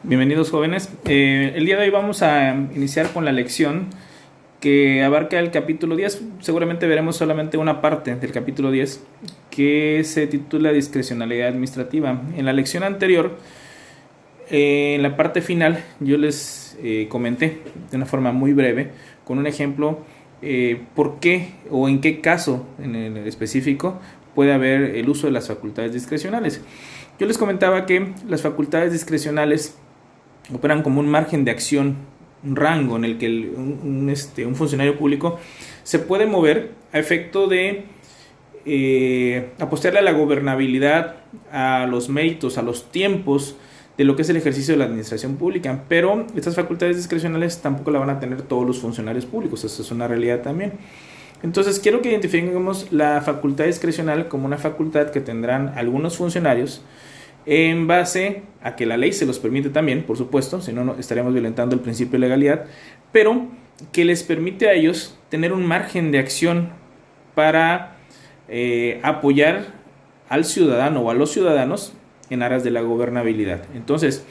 Bienvenidos jóvenes. El día de hoy vamos a iniciar con la lección que abarca el capítulo 10. Seguramente veremos solamente una parte del capítulo 10 que se titula Discrecionalidad Administrativa. En la lección anterior, en la parte final, yo les comenté de una forma muy breve, con un ejemplo, por qué o en qué caso en el específico puede haber el uso de las facultades discrecionales. Yo les comentaba que las facultades discrecionales operan como un margen de acción, un rango en el que un funcionario público se puede mover a efecto de apostarle a la gobernabilidad, a los méritos, a los tiempos de lo que es el ejercicio de la administración pública. Pero estas facultades discrecionales tampoco la van a tener todos los funcionarios públicos, eso es una realidad también. Entonces quiero que identifiquemos la facultad discrecional como una facultad que tendrán algunos funcionarios en base a que la ley se los permite también, por supuesto, si no estaríamos violentando el principio de legalidad, pero que les permite a ellos tener un margen de acción para apoyar al ciudadano o a los ciudadanos en aras de la gobernabilidad. Entonces,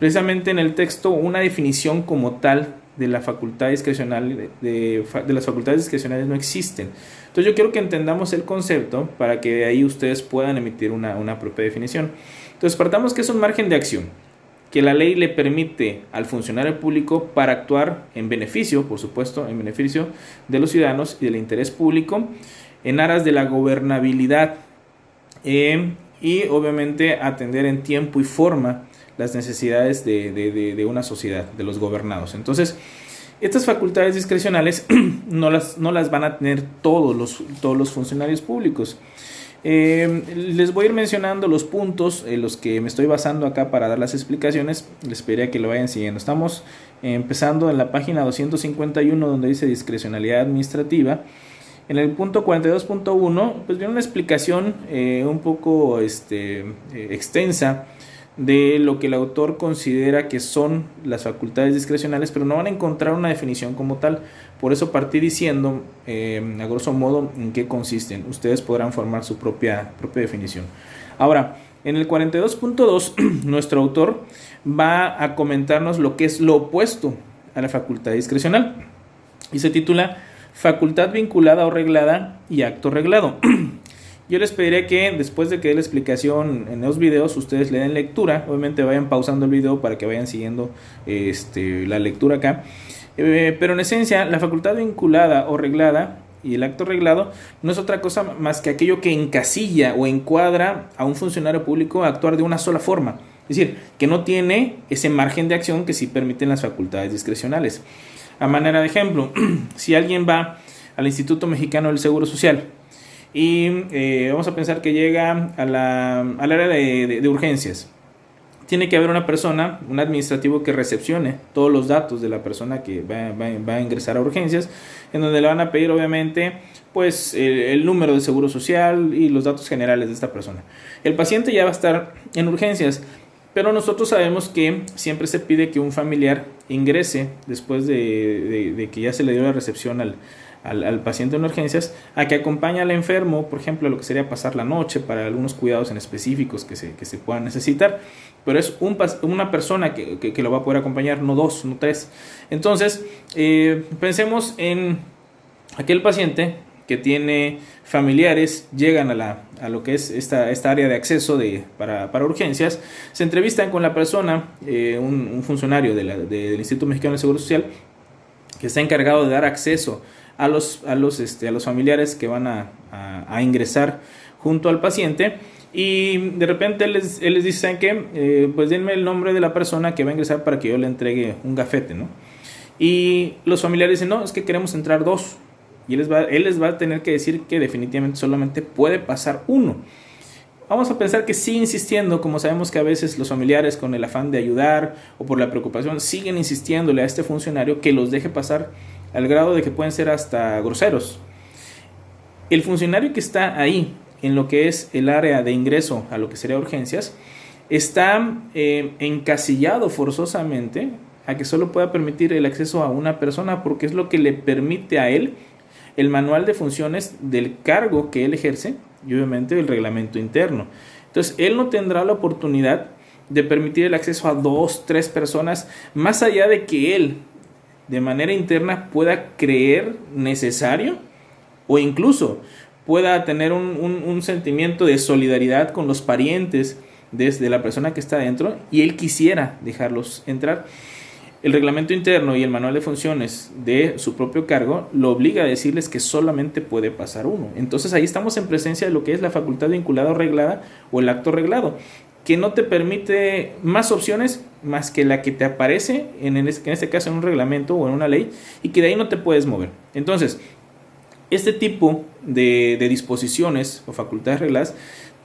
precisamente en el texto, una definición como tal de la facultad discrecional, de las facultades discrecionales no existen. Entonces yo quiero que entendamos el concepto para que de ahí ustedes puedan emitir una propia definición. Entonces partamos que es un margen de acción que la ley le permite al funcionario público para actuar en beneficio, por supuesto, en beneficio de los ciudadanos y del interés público en aras de la gobernabilidad y obviamente atender en tiempo y forma las necesidades de una sociedad, de los gobernados. Entonces, estas facultades discrecionales no las van a tener todos los funcionarios públicos. Les voy a ir mencionando los puntos en los que me estoy basando acá para dar las explicaciones. Les pediría que lo vayan siguiendo. Estamos empezando en la página 251 donde dice discrecionalidad administrativa. En el punto 42.1 pues viene una explicación un poco extensa de lo que el autor considera que son las facultades discrecionales, pero no van a encontrar una definición como tal. Por eso partí diciendo, a grosso modo, en qué consisten. Ustedes podrán formar su propia definición. Ahora, en el 42.2, nuestro autor va a comentarnos lo que es lo opuesto a la facultad discrecional. Y se titula Facultad vinculada o reglada y acto reglado. Yo les pediré que después de que dé la explicación en los videos, ustedes le den lectura. Obviamente vayan pausando el video para que vayan siguiendo la lectura acá. Pero en esencia, la facultad vinculada o reglada y el acto reglado no es otra cosa más que aquello que encasilla o encuadra a un funcionario público a actuar de una sola forma. Es decir, que no tiene ese margen de acción que sí permiten las facultades discrecionales. A manera de ejemplo, si alguien va al Instituto Mexicano del Seguro Social y vamos a pensar que llega al área de urgencias, tiene que haber una persona, un administrativo que recepcione todos los datos de la persona que va a ingresar a urgencias, en donde le van a pedir obviamente pues el número de seguro social y los datos generales de esta persona. El paciente ya va a estar en urgencias, pero nosotros sabemos que siempre se pide que un familiar ingrese después de que ya se le dio la recepción al paciente en urgencias, a que acompañe al enfermo, por ejemplo, lo que sería pasar la noche para algunos cuidados en específicos que se puedan necesitar, pero es una persona que lo va a poder acompañar, no dos, no tres. Entonces, pensemos en aquel paciente que tiene familiares, llegan a lo que es esta área de acceso para urgencias, se entrevistan con la persona, un funcionario del Instituto Mexicano del Seguro Social, que está encargado de dar acceso a los familiares que van a ingresar junto al paciente, y de repente él les dice, ¿saben qué? Pues denme el nombre de la persona que va a ingresar para que yo le entregue un gafete, ¿no? Y los familiares dicen, no, es que queremos entrar dos. Y él les va a tener que decir que definitivamente solamente puede pasar uno. Vamos a pensar que sigue insistiendo, como sabemos que a veces los familiares con el afán de ayudar o por la preocupación siguen insistiéndole a este funcionario que los deje pasar, al grado de que pueden ser hasta groseros. El funcionario que está ahí en lo que es el área de ingreso a lo que sería urgencias está encasillado forzosamente a que solo pueda permitir el acceso a una persona, porque es lo que le permite a él el manual de funciones del cargo que él ejerce y obviamente el reglamento interno. Entonces él no tendrá la oportunidad de permitir el acceso a 2, 3 personas, más allá de que él de manera interna pueda creer necesario o incluso pueda tener un sentimiento de solidaridad con los parientes de la persona que está dentro y él quisiera dejarlos entrar. El reglamento interno y el manual de funciones de su propio cargo lo obliga a decirles que solamente puede pasar uno. Entonces ahí estamos en presencia de lo que es la facultad vinculada o reglada o el acto reglado, que no te permite más opciones más que la que te aparece en este caso en un reglamento o en una ley, y que de ahí no te puedes mover. Entonces, este tipo de disposiciones o facultades regladas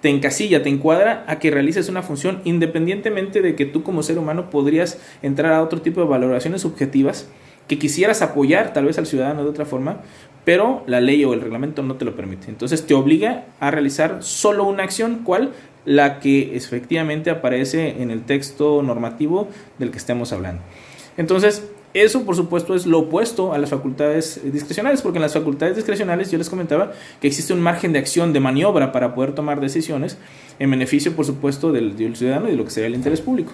te encasilla, te encuadra a que realices una función independientemente de que tú como ser humano podrías entrar a otro tipo de valoraciones subjetivas que quisieras apoyar tal vez al ciudadano de otra forma, pero la ley o el reglamento no te lo permite. Entonces te obliga a realizar solo una acción, ¿cuál? La que efectivamente aparece en el texto normativo del que estemos hablando. Entonces, eso por supuesto es lo opuesto a las facultades discrecionales, porque en las facultades discrecionales yo les comentaba que existe un margen de acción, de maniobra para poder tomar decisiones en beneficio por supuesto del ciudadano y de lo que sería el interés público.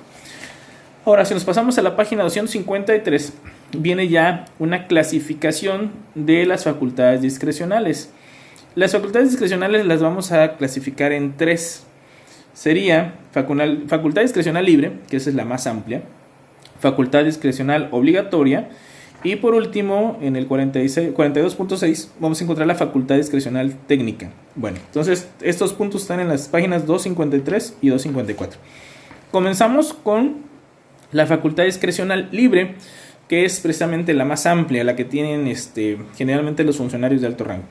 Ahora, si nos pasamos a la página 253, viene ya una clasificación de las facultades discrecionales. Las facultades discrecionales las vamos a clasificar en 3. Sería facultad discrecional libre, que esa es la más amplia, facultad discrecional obligatoria, y por último en el 42.6 vamos a encontrar la facultad discrecional técnica. Bueno, entonces estos puntos están en las páginas 253 y 254. Comenzamos con la facultad discrecional libre, que es precisamente la más amplia, la que tienen generalmente los funcionarios de alto rango.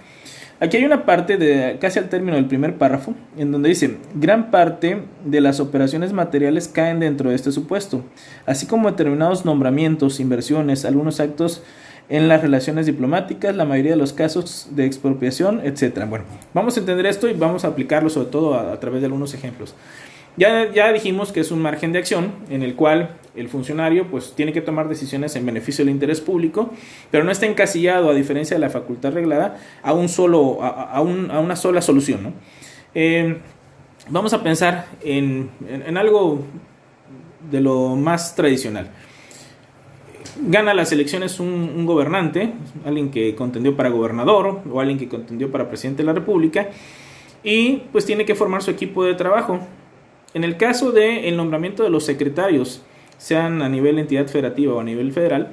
Aquí hay una parte casi al término del primer párrafo en donde dice: gran parte de las operaciones materiales caen dentro de este supuesto, así como determinados nombramientos, inversiones, algunos actos en las relaciones diplomáticas, la mayoría de los casos de expropiación, etc. Bueno, vamos a entender esto y vamos a aplicarlo sobre todo a través de algunos ejemplos. Ya dijimos que es un margen de acción en el cual el funcionario pues tiene que tomar decisiones en beneficio del interés público, pero no está encasillado, a diferencia de la facultad reglada, a una sola solución, ¿no? Vamos a pensar en algo de lo más tradicional. Gana las elecciones un gobernante, alguien que contendió para gobernador o alguien que contendió para presidente de la República, y pues tiene que formar su equipo de trabajo. En el caso del nombramiento de los secretarios, sean a nivel entidad federativa o a nivel federal,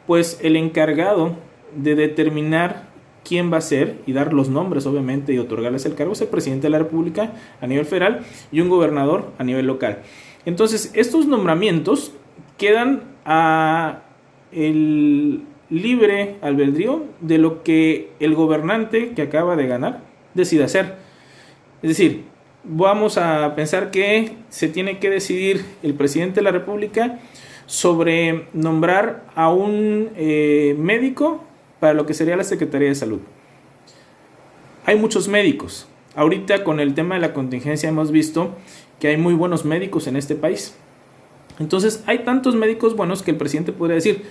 pues el encargado de determinar quién va a ser y dar los nombres obviamente y otorgarles el cargo es el presidente de la República a nivel federal y un gobernador a nivel local. Entonces estos nombramientos quedan a el libre albedrío de lo que el gobernante que acaba de ganar decida hacer. Es decir, vamos a pensar que se tiene que decidir el presidente de la República sobre nombrar a un médico para lo que sería la Secretaría de Salud. Hay muchos médicos. Ahorita con el tema de la contingencia hemos visto que hay muy buenos médicos en este país. Entonces hay tantos médicos buenos que el presidente podría decir: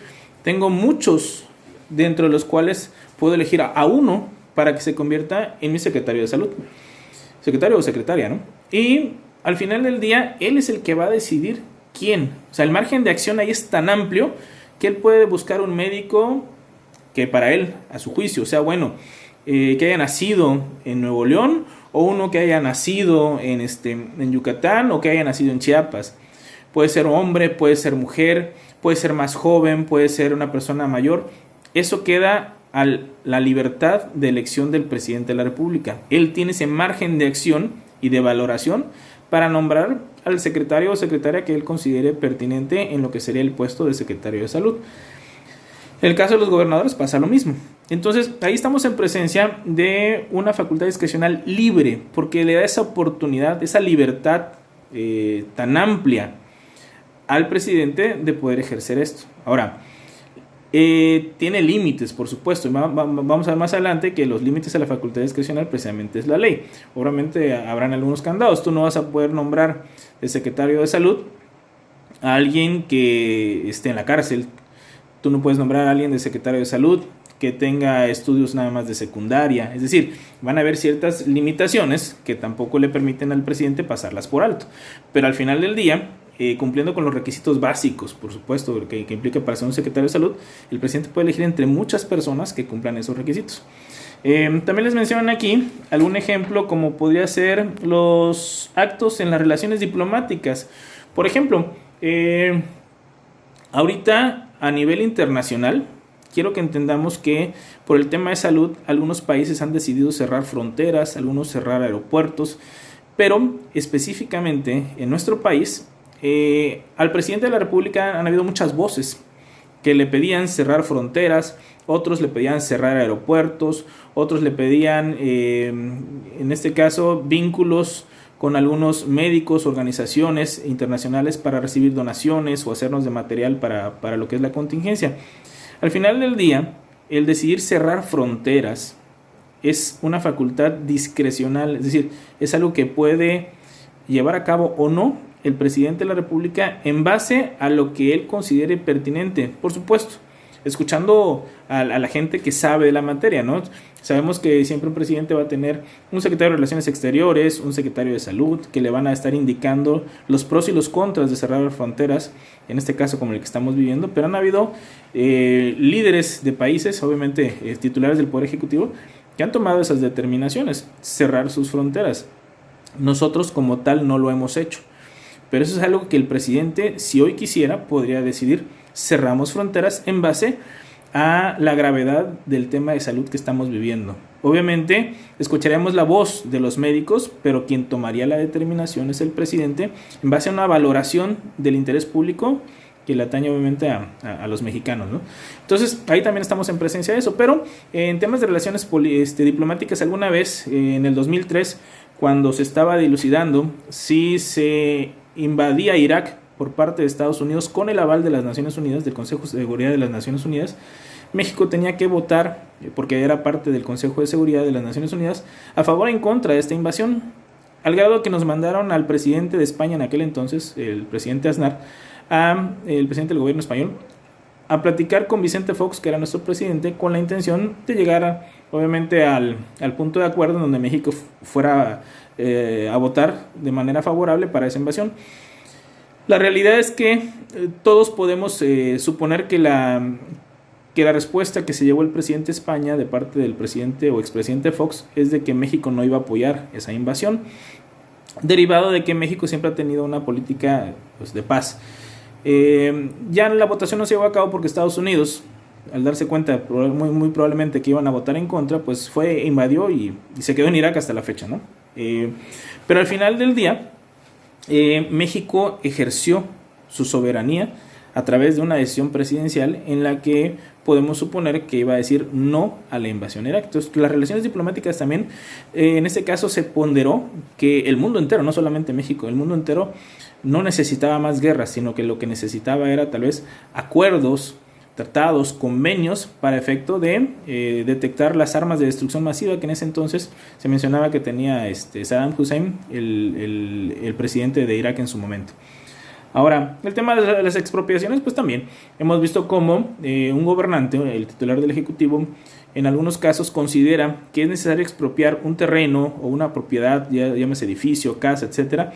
tengo muchos dentro de los cuales puedo elegir a uno para que se convierta en mi secretario de salud. Secretario o secretaria, ¿no? Y al final del día, él es el que va a decidir quién. O sea, el margen de acción ahí es tan amplio que él puede buscar un médico que para él, a su juicio, sea bueno, que haya nacido en Nuevo León, o uno que haya nacido en Yucatán, o que haya nacido en Chiapas. Puede ser hombre, puede ser mujer, puede ser más joven, puede ser una persona mayor. Eso queda a la libertad de elección del presidente de la República. Él tiene ese margen de acción y de valoración para nombrar al secretario o secretaria que él considere pertinente en lo que sería el puesto de secretario de salud. En el caso de los gobernadores pasa lo mismo. Entonces ahí estamos en presencia de una facultad discrecional libre, porque le da esa oportunidad, esa libertad tan amplia al presidente de poder ejercer esto. Ahora, tiene límites, por supuesto. Vamos a ver más adelante que los límites a la facultad discrecional precisamente es la ley. Obviamente habrán algunos candados. Tú no vas a poder nombrar de secretario de salud a alguien que esté en la cárcel. Tú no puedes nombrar a alguien de secretario de salud que tenga estudios nada más de secundaria. Es decir, van a haber ciertas limitaciones que tampoco le permiten al presidente pasarlas por alto. Pero al final del día, cumpliendo con los requisitos básicos, por supuesto, que implica para ser un secretario de salud, el presidente puede elegir entre muchas personas que cumplan esos requisitos. También les mencionan aquí algún ejemplo como podría ser los actos en las relaciones diplomáticas. Por ejemplo, ahorita a nivel internacional, quiero que entendamos que por el tema de salud, algunos países han decidido cerrar fronteras, algunos cerrar aeropuertos, pero específicamente en nuestro país, al presidente de la República han habido muchas voces que le pedían cerrar fronteras, otros le pedían cerrar aeropuertos, otros le pedían, en este caso, vínculos con algunos médicos, organizaciones internacionales para recibir donaciones o hacernos de material para lo que es la contingencia. Al final del día, el decidir cerrar fronteras es una facultad discrecional, es decir, es algo que puede llevar a cabo o no el presidente de la República en base a lo que él considere pertinente, por supuesto, escuchando a la gente que sabe de la materia, ¿no? Sabemos que siempre un presidente va a tener un secretario de Relaciones Exteriores, un secretario de Salud, que le van a estar indicando los pros y los contras de cerrar fronteras, en este caso como el que estamos viviendo, pero han habido líderes de países, obviamente titulares del Poder Ejecutivo, que han tomado esas determinaciones, cerrar sus fronteras. Nosotros como tal no lo hemos hecho, pero eso es algo que el presidente, si hoy quisiera, podría decidir: cerramos fronteras en base a la gravedad del tema de salud que estamos viviendo. Obviamente escucharemos la voz de los médicos, pero quien tomaría la determinación es el presidente en base a una valoración del interés público que le atañe obviamente a los mexicanos, ¿no? Entonces ahí también estamos en presencia de eso, pero en temas de relaciones diplomáticas, alguna vez en el 2003, cuando se estaba dilucidando si se invadía Irak por parte de Estados Unidos con el aval de las Naciones Unidas, del Consejo de Seguridad de las Naciones Unidas, México tenía que votar, porque era parte del Consejo de Seguridad de las Naciones Unidas, a favor o en contra de esta invasión, al grado que nos mandaron al presidente de España en aquel entonces, el presidente Aznar, el presidente del gobierno español, a platicar con Vicente Fox, que era nuestro presidente, con la intención de llegar obviamente al punto de acuerdo en donde México fuera a votar de manera favorable para esa invasión. La realidad es que todos podemos suponer que la respuesta que se llevó el presidente de España de parte del presidente o expresidente Fox es de que México no iba a apoyar esa invasión, derivado de que México siempre ha tenido una política, pues, de paz. Ya la votación no se llevó a cabo porque Estados Unidos, al darse cuenta muy probablemente que iban a votar en contra, pues invadió y se quedó en Irak hasta la fecha, ¿no? Pero al final del día, México ejerció su soberanía a través de una decisión presidencial en la que podemos suponer que iba a decir no a la invasión a Irak. Entonces, las relaciones diplomáticas también, en este caso se ponderó que el mundo entero, no solamente México, el mundo entero no necesitaba más guerras, sino que lo que necesitaba era tal vez acuerdos, tratados, convenios para efecto de detectar las armas de destrucción masiva que en ese entonces se mencionaba que tenía Saddam Hussein, el presidente de Irak en su momento. Ahora, el tema de las expropiaciones, pues también hemos visto cómo un gobernante, el titular del Ejecutivo, en algunos casos considera que es necesario expropiar un terreno o una propiedad, ya llámese edificio, casa, etcétera,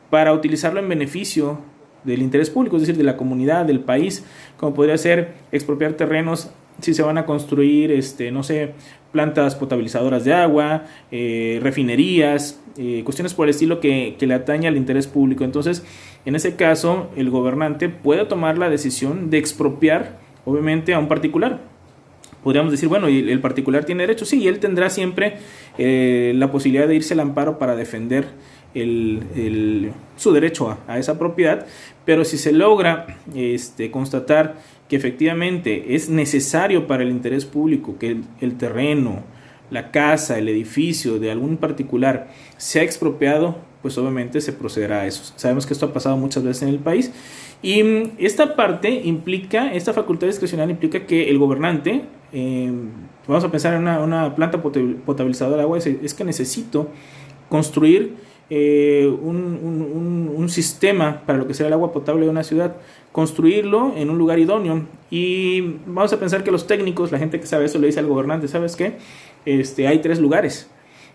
para utilizarlo en beneficio del interés público, es decir, de la comunidad, del país, como podría ser expropiar terrenos si se van a construir, no sé, plantas potabilizadoras de agua, refinerías, cuestiones por el estilo que le atañe al interés público. Entonces, en ese caso, el gobernante puede tomar la decisión de expropiar, obviamente, a un particular. Podríamos decir, bueno, ¿y el particular tiene derecho? Sí, y él tendrá siempre la posibilidad de irse al amparo para defender su derecho a esa propiedad, pero si se logra constatar que efectivamente es necesario para el interés público que el terreno, la casa, el edificio de algún particular sea expropiado, pues obviamente se procederá a eso. Sabemos que esto ha pasado muchas veces en el país y esta parte implica, esta facultad discrecional implica que el gobernante, vamos a pensar en una planta potabilizadora de agua, es que necesito construir un sistema para lo que será el agua potable de una ciudad, construirlo en un lugar idóneo, y vamos a pensar que los técnicos, la gente que sabe eso, le dice al gobernante, ¿sabes qué? Hay 3 lugares.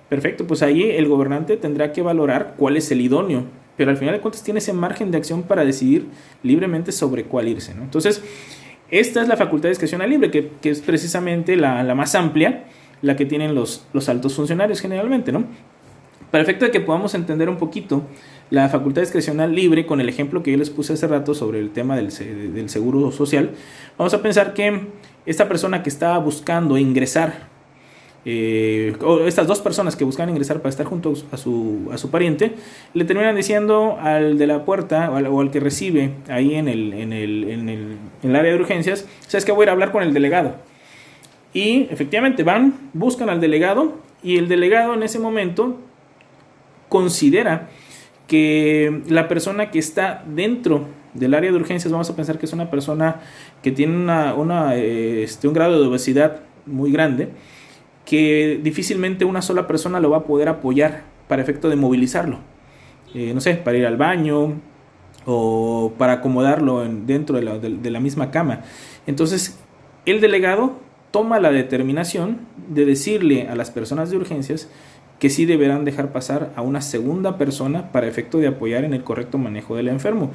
Perfecto, pues ahí el gobernante tendrá que valorar cuál es el idóneo pero al final de cuentas tiene ese margen de acción para decidir libremente sobre cuál irse, ¿no? Entonces, esta es la facultad discrecional libre, que es precisamente la más amplia, la que tienen los altos funcionarios generalmente, ¿no? Para efecto de que podamos entender un poquito la facultad discrecional libre con el ejemplo que yo les puse hace rato sobre el tema del seguro social, vamos a pensar que esta persona que está buscando ingresar, o estas dos personas que buscan ingresar para estar junto a su pariente, le terminan diciendo al de la puerta o al que recibe ahí en el área de urgencias: ¿sabes qué? Voy a ir a hablar con el delegado. Y efectivamente buscan al delegado, y el delegado en ese momento considera que la persona que está dentro del área de urgencias, vamos a pensar que es una persona que tiene un grado de obesidad muy grande, que difícilmente una sola persona lo va a poder apoyar para efecto de movilizarlo, no sé, para ir al baño o para acomodarlo dentro de la misma cama. Entonces el delegado toma la determinación de decirle a las personas de urgencias que sí deberán dejar pasar a una segunda persona para efecto de apoyar en el correcto manejo del enfermo.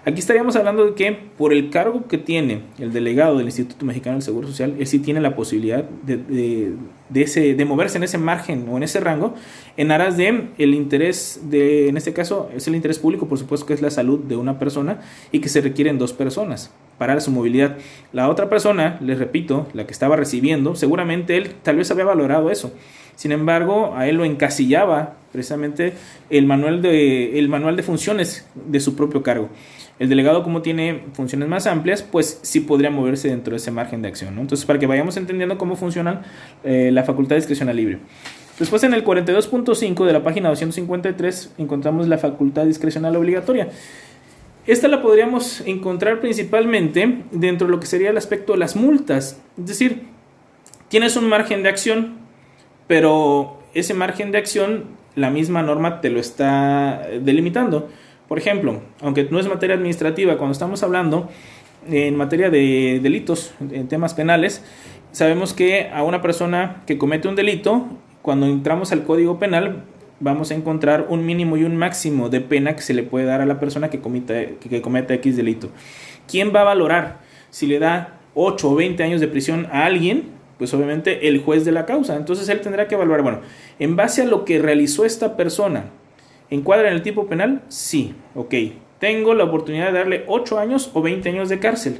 Aquí estaríamos hablando de que por el cargo que tiene el delegado del Instituto Mexicano del Seguro Social, él sí tiene la posibilidad de moverse en ese margen o en ese rango en aras de el interés en este caso es el interés público, por supuesto, que es la salud de una persona, y que se requieren dos personas para su movilidad. La otra persona, les repito, la que estaba recibiendo, seguramente él tal vez había valorado eso. Sin embargo, a él lo encasillaba precisamente el manual de funciones de su propio cargo. El delegado, como tiene funciones más amplias, pues sí podría moverse dentro de ese margen de acción, ¿no? Entonces, para que vayamos entendiendo cómo funciona la facultad discrecional libre. Después, en el 42.5 de la página 253 encontramos la facultad discrecional obligatoria. Esta la podríamos encontrar principalmente dentro de lo que sería el aspecto de las multas. Es decir, tienes un margen de acción, pero ese margen de acción la misma norma te lo está delimitando. Por ejemplo, aunque no es materia administrativa, cuando estamos hablando en materia de delitos, en temas penales, sabemos que a una persona que comete un delito, cuando entramos al Código Penal, vamos a encontrar un mínimo y un máximo de pena que se le puede dar a la persona que cometa X delito. ¿Quién va a valorar si le da 8 o 20 años de prisión a alguien? Pues obviamente el juez de la causa. Entonces él tendrá que evaluar, bueno, en base a lo que realizó esta persona, ¿encuadra en el tipo penal? Sí, ok. Tengo la oportunidad de darle 8 años o 20 años de cárcel.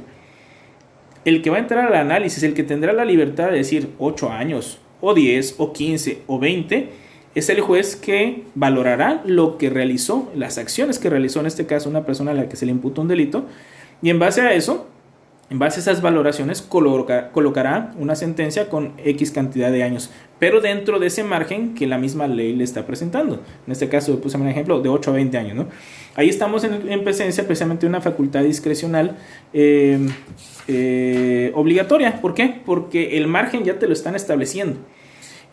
El que va a entrar al análisis, el que tendrá la libertad de decir 8 años, o 10, o 15, o 20, es el juez que valorará lo que realizó, las acciones que realizó en este caso una persona a la que se le imputó un delito, y en base a eso, en base a esas valoraciones, colocará una sentencia con X cantidad de años, pero dentro de ese margen que la misma ley le está presentando. En este caso puse un ejemplo de 8 a 20 años, ¿no? Ahí estamos en presencia precisamente de una facultad discrecional obligatoria. ¿Por qué? Porque el margen ya te lo están estableciendo.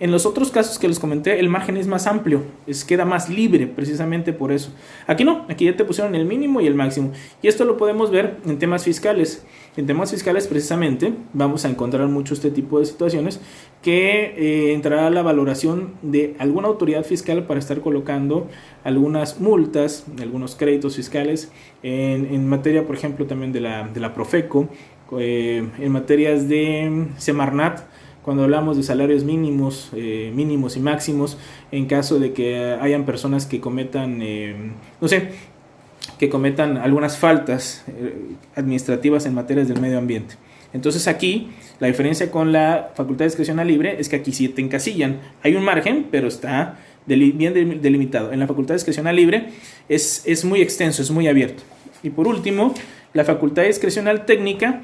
En los otros casos que les comenté, el margen es más amplio, queda más libre precisamente por eso. Aquí no, aquí ya te pusieron el mínimo y el máximo. Y esto lo podemos ver en temas fiscales. En temas fiscales precisamente vamos a encontrar mucho este tipo de situaciones que entrará la valoración de alguna autoridad fiscal para estar colocando algunas multas, algunos créditos fiscales en materia, por ejemplo, también de la Profeco, en materias de Semarnat, cuando hablamos de salarios mínimos y máximos, en caso de que hayan personas que cometan, que cometan algunas faltas administrativas en materias del medio ambiente. Entonces aquí, la diferencia con la facultad discrecional libre es que aquí sí te encasillan. Hay un margen, pero está bien delimitado. En la facultad discrecional libre es muy extenso, es muy abierto. Y por último, la facultad discrecional técnica,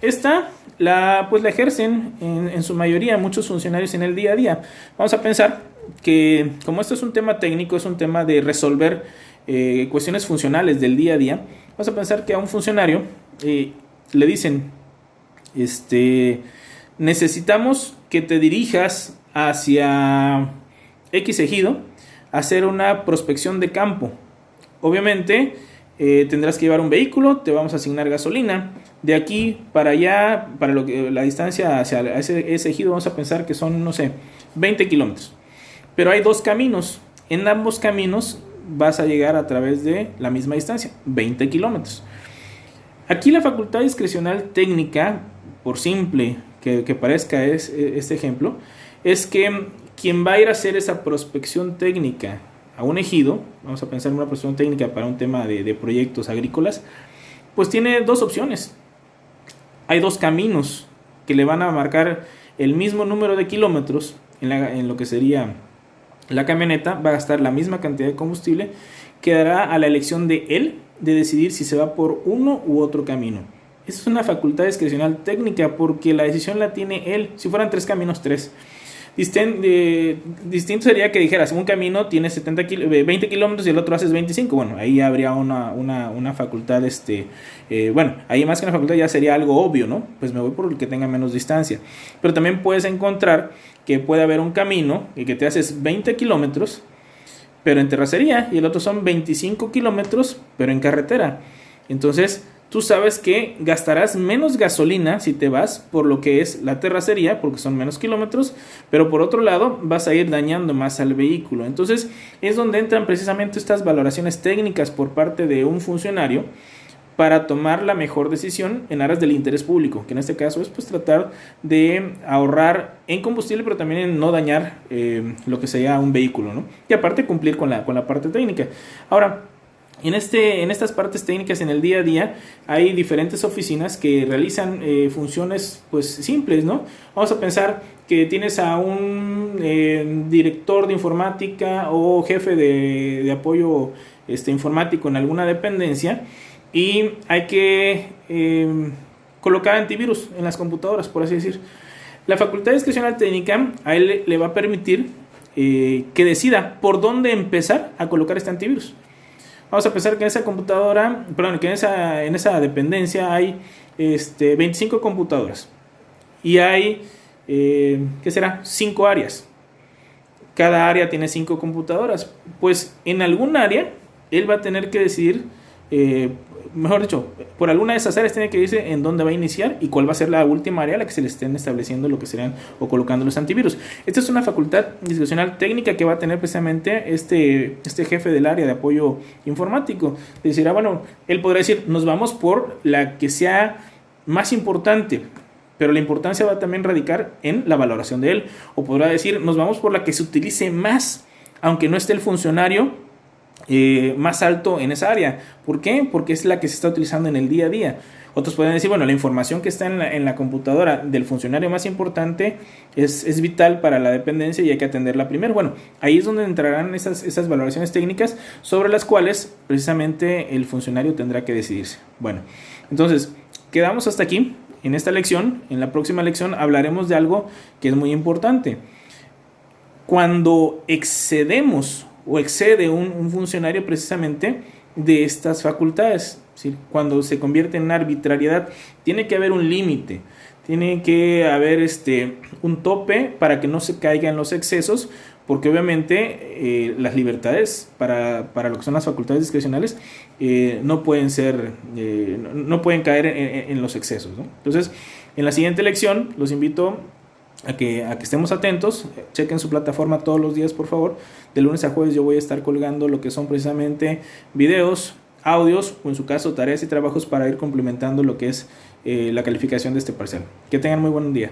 esta la ejercen en su mayoría muchos funcionarios en el día a día. Vamos a pensar que como esto es un tema técnico, es un tema de resolver cuestiones funcionales del día a día, vamos a pensar que a un funcionario le dicen, necesitamos que te dirijas hacia X ejido a hacer una prospección de campo. Obviamente tendrás que llevar un vehículo, te vamos a asignar gasolina. De aquí para allá, para la distancia hacia ese ejido, vamos a pensar que son, 20 kilómetros. Pero hay dos caminos. En ambos caminos vas a llegar a través de la misma distancia, 20 kilómetros. Aquí la facultad discrecional técnica, por simple que parezca este ejemplo, es que quien va a ir a hacer esa prospección técnica a un ejido, vamos a pensar en una prospección técnica para un tema de proyectos agrícolas, pues tiene dos opciones. Hay dos caminos que le van a marcar el mismo número de kilómetros en lo que sería la camioneta, va a gastar la misma cantidad de combustible, quedará a la elección de él de decidir si se va por uno u otro camino. Esa es una facultad discrecional técnica porque la decisión la tiene él. Si fueran tres caminos, tres. Distinto sería que dijeras, un camino tiene 20 kilómetros y el otro haces 25. Bueno, ahí habría una facultad, bueno, ahí más que una facultad ya sería algo obvio, ¿no? Pues me voy por el que tenga menos distancia. Pero también puedes encontrar que puede haber un camino y que te haces 20 kilómetros, pero en terracería, y el otro son 25 kilómetros, pero en carretera. Entonces, tú sabes que gastarás menos gasolina si te vas por lo que es la terracería, porque son menos kilómetros, pero por otro lado vas a ir dañando más al vehículo. Entonces es donde entran precisamente estas valoraciones técnicas por parte de un funcionario para tomar la mejor decisión en aras del interés público, que en este caso es pues tratar de ahorrar en combustible, pero también en no dañar lo que sea un vehículo, ¿no? Y aparte cumplir con la parte técnica. Ahora, en estas partes técnicas en el día a día hay diferentes oficinas que realizan funciones pues simples, ¿no? Vamos a pensar que tienes a un director de informática o jefe de apoyo informático en alguna dependencia y hay que colocar antivirus en las computadoras, por así decir. La facultad discrecional técnica a él le va a permitir que decida por dónde empezar a colocar este antivirus. Vamos a pensar que en esa computadora, perdón, que en esa dependencia hay 25 computadoras y hay, ¿qué será? 5 áreas. Cada área tiene 5 computadoras. Pues en algún área él va a tener que decidir, mejor dicho, por alguna de esas áreas tiene que decir en dónde va a iniciar y cuál va a ser la última área a la que se le estén estableciendo lo que serían o colocando los antivirus. Esta es una facultad discrecional técnica que va a tener precisamente este jefe del área de apoyo informático. Decirá, bueno, él podrá decir, nos vamos por la que sea más importante, pero la importancia va a también radicar en la valoración de él. O podrá decir, nos vamos por la que se utilice más, aunque no esté el funcionario más alto en esa área. ¿Por qué? Porque es la que se está utilizando en el día a día. Otros pueden decir, bueno, la información que está en la computadora del funcionario más importante es vital para la dependencia y hay que atenderla primero. Bueno, ahí es donde entrarán esas valoraciones técnicas sobre las cuales precisamente el funcionario tendrá que decidirse. Bueno, entonces quedamos hasta aquí en esta lección. En la próxima lección hablaremos de algo que es muy importante. Cuando excedemos o excede un funcionario precisamente de estas facultades, ¿sí? Cuando se convierte en arbitrariedad, tiene que haber un límite, tiene que haber un tope para que no se caigan los excesos, porque obviamente las libertades para lo que son las facultades discrecionales no pueden caer en los excesos, ¿no? Entonces, en la siguiente lección los invito a que estemos atentos, chequen su plataforma todos los días, por favor. De lunes a jueves yo voy a estar colgando lo que son precisamente videos, audios o en su caso tareas y trabajos para ir complementando lo que es la calificación de este parcial. Que tengan muy buen día.